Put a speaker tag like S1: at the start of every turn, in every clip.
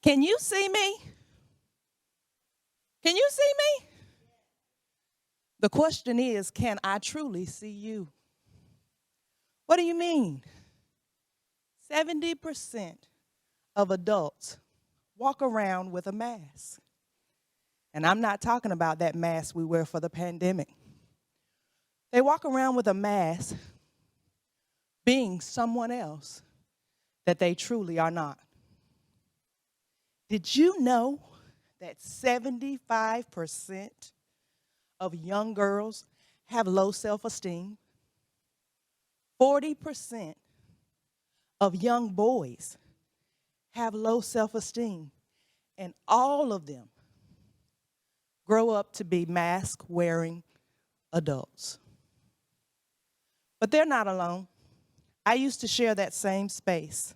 S1: Can you see me? Can you see me? The question is, can I truly see you? What do you mean? 70% of adults walk around with a mask. And I'm not talking about that mask we wear for the pandemic. They walk around with a mask being someone else that they truly are not. Did you know that 75% of young girls have low self-esteem? 40% of young boys have low self-esteem, and all of them grow up to be mask-wearing adults. But they're not alone. I used to share that same space.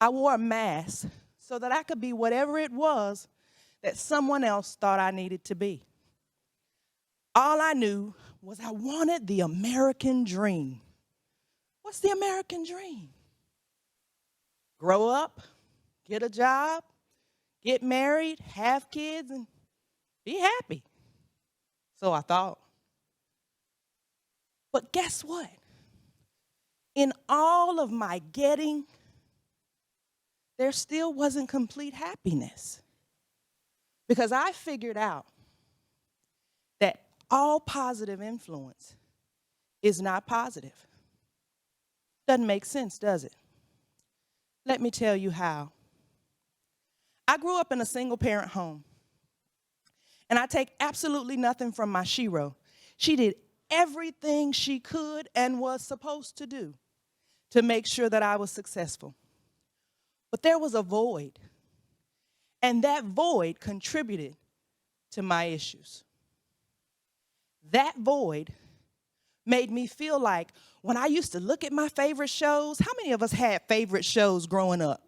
S1: I wore a mask so that I could be whatever it was that someone else thought I needed to be. All I knew was I wanted the American dream. What's the American dream? Grow up, get a job, get married, have kids, and be happy. So I thought. But guess what? In all of my getting, there still wasn't complete happiness. Because I figured out that all positive influence is not positive. Doesn't make sense, does it? Let me tell you how. I grew up in a single-parent home, and I take absolutely nothing from my shero. She did everything she could and was supposed to do to make sure that I was successful. But there was a void, and that void contributed to my issues. That void made me feel like when I used to look at my favorite shows, how many of us had favorite shows growing up?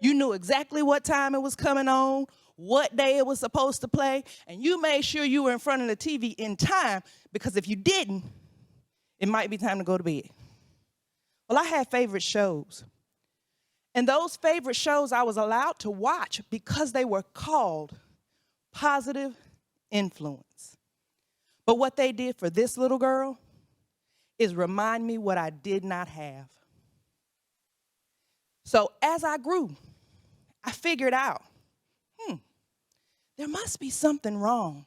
S1: You knew exactly what time it was coming on, what day it was supposed to play, and you made sure you were in front of the TV in time, because if you didn't, it might be time to go to bed. Well, I had favorite shows. And those favorite shows I was allowed to watch because they were called positive influence. But what they did for this little girl is remind me what I did not have. So as I grew, I figured out, there must be something wrong.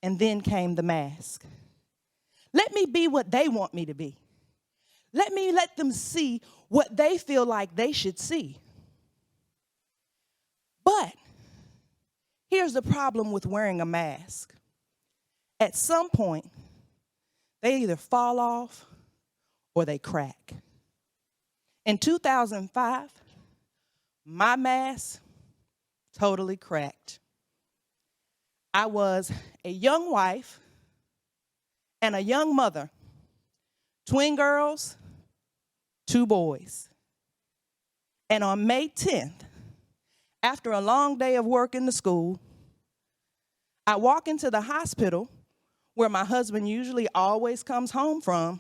S1: And then came the mask. Let me be what they want me to be. Let them see what they feel like they should see. But here's the problem with wearing a mask. At some point, they either fall off or they crack. In 2005, my mask totally cracked. I was a young wife and a young mother, twin girls, 2 boys. And on May 10th, after a long day of work in the school, I walk into the hospital where my husband usually always comes home from,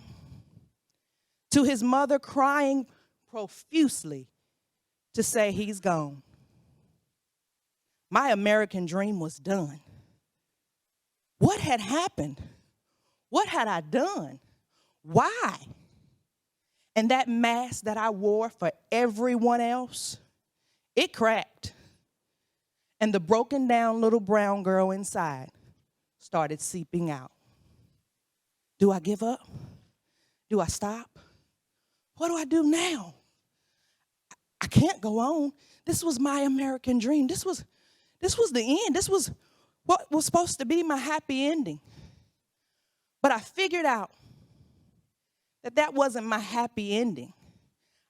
S1: to his mother crying profusely to say he's gone. My American dream was done. What had happened? What had I done? Why? And that mask that I wore for everyone else, it cracked. And the broken down little brown girl inside started seeping out. Do I give up? Do I stop? What do I do now? I can't go on. This was my American dream. This was the end. This was what was supposed to be my happy ending. But I figured out that that wasn't my happy ending.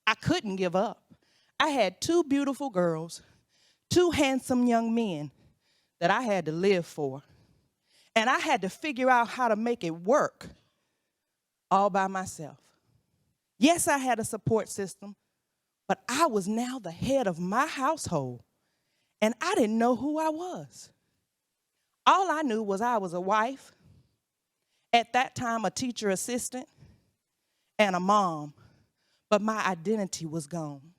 S1: I couldn't give up. I had 2 beautiful girls, 2 handsome young men that I had to live for. And I had to figure out how to make it work all by myself. Yes, I had a support system, but I was now the head of my household, and I didn't know who I was. All I knew was I was a wife, at that time a teacher assistant, and a mom, but my identity was gone.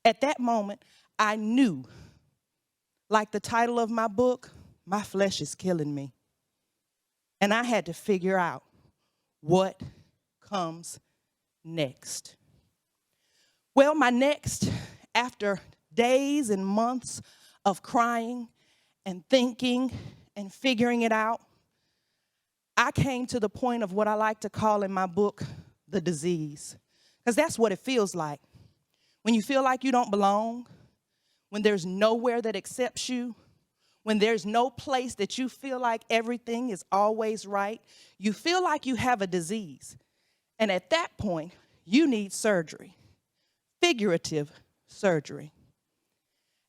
S1: At that moment, I knew, like the title of my book, my flesh is killing me. And I had to figure out what comes next. Well, my next, after days and months of crying and thinking and figuring it out, I came to the point of what I like to call in my book, the disease. Because that's what it feels like. When you feel like you don't belong, when there's nowhere that accepts you, when there's no place that you feel like everything is always right, you feel like you have a disease. And at that point, you need surgery, figurative surgery.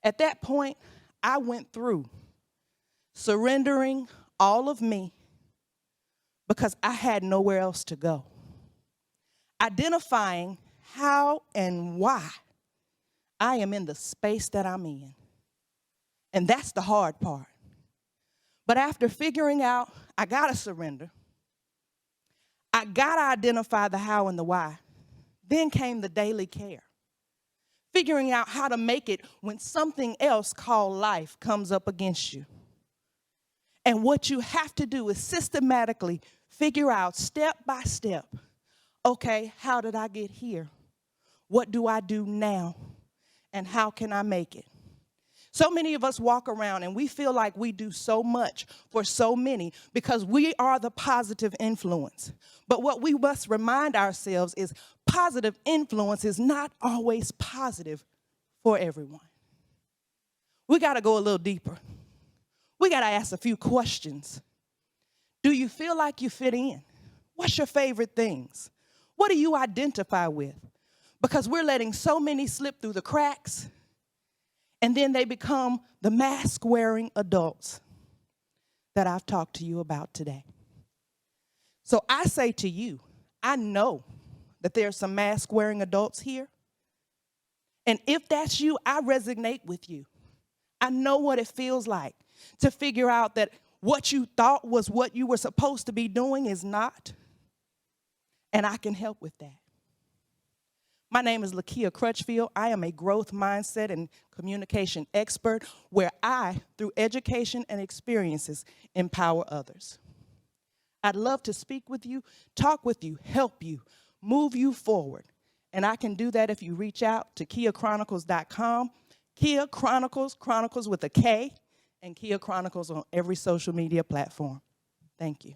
S1: At that point, I went through surrendering all of me because I had nowhere else to go. Identifying how and why I am in the space that I'm in. And that's the hard part. But after figuring out I gotta surrender, I gotta identify the how and the why, then came the daily care. Figuring out how to make it when something else called life comes up against you. And what you have to do is systematically figure out step by step, okay, how did I get here? What do I do now? And how can I make it? So many of us walk around and we feel like we do so much for so many because we are the positive influence. But what we must remind ourselves is positive influence is not always positive for everyone. We got to go a little deeper. We got to ask a few questions. Do you feel like you fit in? What's your favorite things? What do you identify with? Because we're letting so many slip through the cracks, and then they become the mask-wearing adults that I've talked to you about today. So I say to you, I know that there are some mask-wearing adults here. And if that's you, I resonate with you. I know what it feels like to figure out that what you thought was what you were supposed to be doing is not. And I can help with that. My name is Lakia Crutchfield. I am a growth mindset and communication expert where I, through education and experiences, empower others. I'd love to speak with you, talk with you, help you, move you forward. And I can do that if you reach out to KiaChronicles.com. Kia Chronicles, Chronicles with a K, and Kia Chronicles on every social media platform. Thank you.